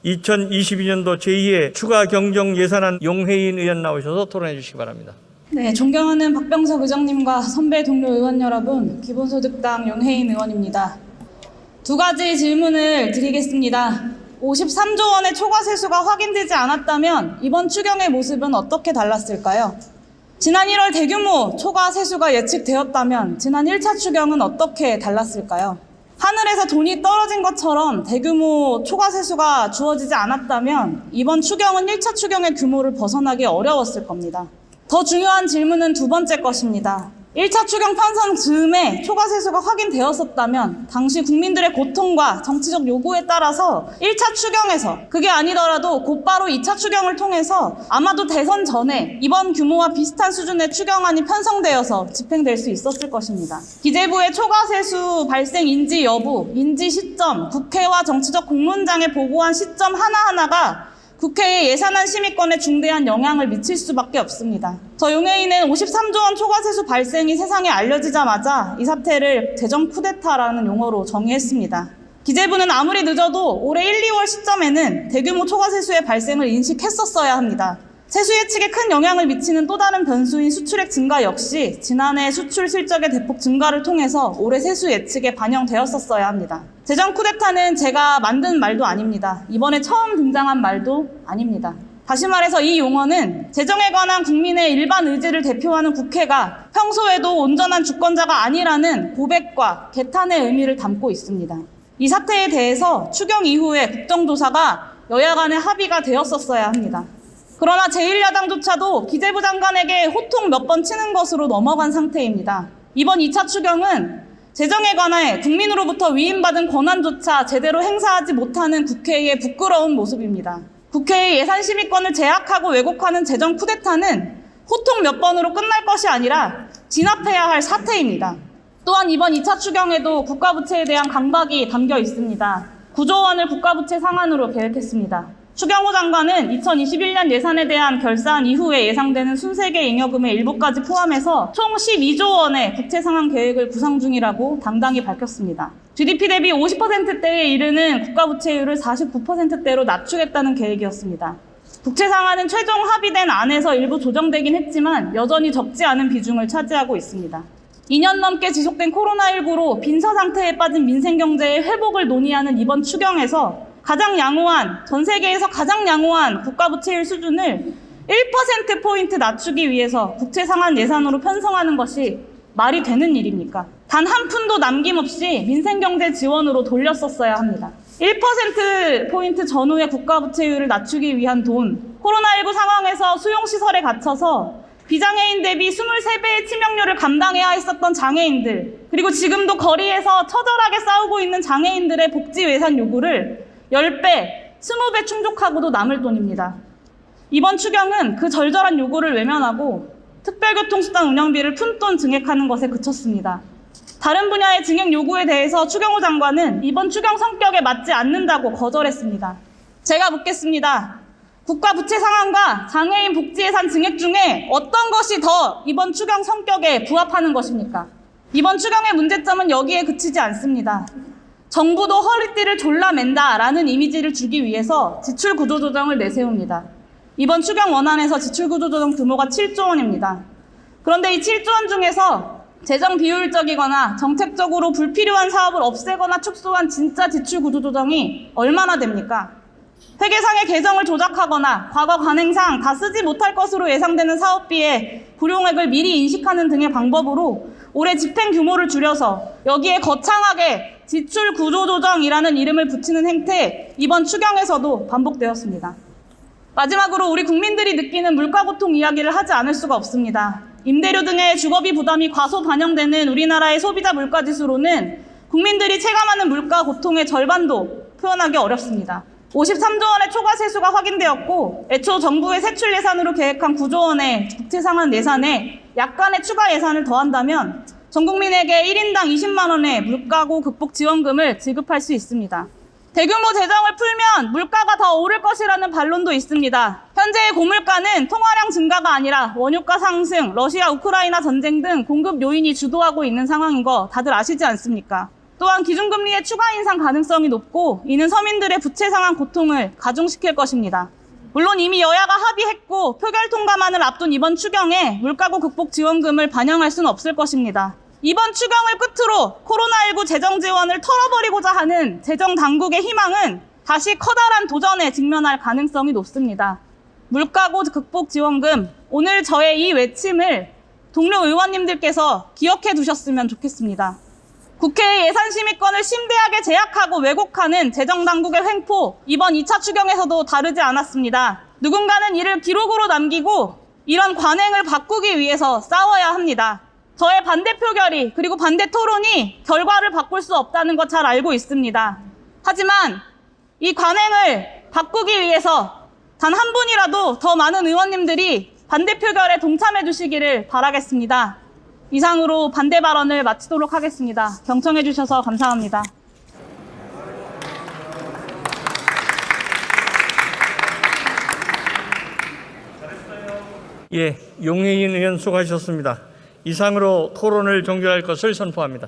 2022년도 제2회 추가 경정 예산안 용혜인 의원 나오셔서 토론해 주시기 바랍니다. 네, 존경하는 박병석 의장님과 선배 동료 의원 여러분, 기본소득당 용혜인 의원입니다. 두 가지 질문을 드리겠습니다. 53조 원의 초과 세수가 확인되지 않았다면 이번 추경의 모습은 어떻게 달랐을까요? 지난 1월 대규모 초과 세수가 예측되었다면 지난 1차 추경은 어떻게 달랐을까요? 하늘에서 돈이 떨어진 것처럼 대규모 초과 세수가 주어지지 않았다면 이번 추경은 1차 추경의 규모를 벗어나기 어려웠을 겁니다. 더 중요한 질문은 두 번째 것입니다. 1차 추경 편성 즈음에 초과 세수가 확인되었었다면 당시 국민들의 고통과 정치적 요구에 따라서 1차 추경에서 그게 아니더라도 곧바로 2차 추경을 통해서 아마도 대선 전에 이번 규모와 비슷한 수준의 추경안이 편성되어서 집행될 수 있었을 것입니다. 기재부의 초과 세수 발생 인지 여부, 인지 시점, 국회와 정치적 공론장에 보고한 시점 하나하나가 국회의 예산안 심의권에 중대한 영향을 미칠 수밖에 없습니다. 저 용혜인은 53조 원 초과 세수 발생이 세상에 알려지자마자 이 사태를 재정 쿠데타라는 용어로 정의했습니다. 기재부는 아무리 늦어도 올해 1, 2월 시점에는 대규모 초과 세수의 발생을 인식했었어야 합니다. 세수 예측에 큰 영향을 미치는 또 다른 변수인 수출액 증가 역시 지난해 수출 실적의 대폭 증가를 통해서 올해 세수 예측에 반영되었었어야 합니다. 재정 쿠데타는 제가 만든 말도 아닙니다. 이번에 처음 등장한 말도 아닙니다. 다시 말해서 이 용어는 재정에 관한 국민의 일반 의지를 대표하는 국회가 평소에도 온전한 주권자가 아니라는 고백과 개탄의 의미를 담고 있습니다. 이 사태에 대해서 추경 이후에 국정조사가 여야 간의 합의가 되었었어야 합니다. 그러나 제1야당조차도 기재부 장관에게 호통 몇 번 치는 것으로 넘어간 상태입니다. 이번 2차 추경은 재정에 관해 국민으로부터 위임받은 권한조차 제대로 행사하지 못하는 국회의 부끄러운 모습입니다. 국회의 예산 심의권을 제약하고 왜곡하는 재정 쿠데타는 호통 몇 번으로 끝날 것이 아니라 진압해야 할 사태입니다. 또한 이번 2차 추경에도 국가부채에 대한 강박이 담겨 있습니다. 9조 원을 국가부채 상한으로 계획했습니다. 추경호 장관은 2021년 예산에 대한 결산 이후에 예상되는 순세계 잉여금의 일부까지 포함해서 총 12조 원의 부채 상한 계획을 구상 중이라고 당당히 밝혔습니다. GDP 대비 50%대에 이르는 국가부채율을 49%대로 낮추겠다는 계획이었습니다. 부채 상한은 최종 합의된 안에서 일부 조정되긴 했지만 여전히 적지 않은 비중을 차지하고 있습니다. 2년 넘게 지속된 코로나19로 빈사 상태에 빠진 민생경제의 회복을 논의하는 이번 추경에서 전 세계에서 가장 양호한 국가부채율 수준을 1%포인트 낮추기 위해서 부채 상한 예산으로 편성하는 것이 말이 되는 일입니까? 단 한 푼도 남김없이 민생경제 지원으로 돌렸었어야 합니다. 1%포인트 전후의 국가부채율을 낮추기 위한 돈, 코로나19 상황에서 수용시설에 갇혀서 비장애인 대비 23배의 치명률을 감당해야 했었던 장애인들, 그리고 지금도 거리에서 처절하게 싸우고 있는 장애인들의 복지 예산 요구를 10배, 20배 충족하고도 남을 돈입니다. 이번 추경은 그 절절한 요구를 외면하고 특별교통수단 운영비를 푼돈 증액하는 것에 그쳤습니다. 다른 분야의 증액 요구에 대해서 추경호 장관은 이번 추경 성격에 맞지 않는다고 거절했습니다. 제가 묻겠습니다. 국가 부채 상한과 장애인 복지 예산 증액 중에 어떤 것이 더 이번 추경 성격에 부합하는 것입니까? 이번 추경의 문제점은 여기에 그치지 않습니다. 정부도 허리띠를 졸라맨다라는 이미지를 주기 위해서 지출 구조 조정을 내세웁니다. 이번 추경 원안에서 지출 구조 조정 규모가 7조 원입니다. 그런데 이 7조 원 중에서 재정 비효율적이거나 정책적으로 불필요한 사업을 없애거나 축소한 진짜 지출 구조 조정이 얼마나 됩니까? 회계상의 계정을 조작하거나 과거 관행상 다 쓰지 못할 것으로 예상되는 사업비의 불용액을 미리 인식하는 등의 방법으로 올해 집행 규모를 줄여서 여기에 거창하게 지출 구조 조정이라는 이름을 붙이는 행태, 이번 추경에서도 반복되었습니다. 마지막으로 우리 국민들이 느끼는 물가 고통 이야기를 하지 않을 수가 없습니다. 임대료 등의 주거비 부담이 과소 반영되는 우리나라의 소비자 물가지수로는 국민들이 체감하는 물가 고통의 절반도 표현하기 어렵습니다. 53조 원의 초과 세수가 확인되었고 애초 정부의 세출 예산으로 계획한 9조 원의 부채 상한 예산에 약간의 추가 예산을 더한다면 전 국민에게 1인당 20만 원의 물가고 극복 지원금을 지급할 수 있습니다. 대규모 재정을 풀면 물가가 더 오를 것이라는 반론도 있습니다. 현재의 고물가는 통화량 증가가 아니라 원유가 상승, 러시아 우크라이나 전쟁 등 공급 요인이 주도하고 있는 상황인 거 다들 아시지 않습니까? 또한 기준금리의 추가 인상 가능성이 높고 이는 서민들의 부채 상환 고통을 가중시킬 것입니다. 물론 이미 여야가 합의했고 표결 통과만을 앞둔 이번 추경에 물가고 극복 지원금을 반영할 수는 없을 것입니다. 이번 추경을 끝으로 코로나19 재정 지원을 털어버리고자 하는 재정 당국의 희망은 다시 커다란 도전에 직면할 가능성이 높습니다. 물가고 극복 지원금, 오늘 저의 이 외침을 동료 의원님들께서 기억해 두셨으면 좋겠습니다. 국회의 예산심의권을 심대하게 제약하고 왜곡하는 재정당국의 횡포, 이번 2차 추경에서도 다르지 않았습니다. 누군가는 이를 기록으로 남기고 이런 관행을 바꾸기 위해서 싸워야 합니다. 저의 반대 표결이 그리고 반대 토론이 결과를 바꿀 수 없다는 것 잘 알고 있습니다. 하지만 이 관행을 바꾸기 위해서 단 한 분이라도 더 많은 의원님들이 반대 표결에 동참해 주시기를 바라겠습니다. 이상으로 반대 발언을 마치도록 하겠습니다. 경청해 주셔서 감사합니다. 예, 용혜인 의원 수고하셨습니다. 이상으로 토론을 종결할 것을 선포합니다.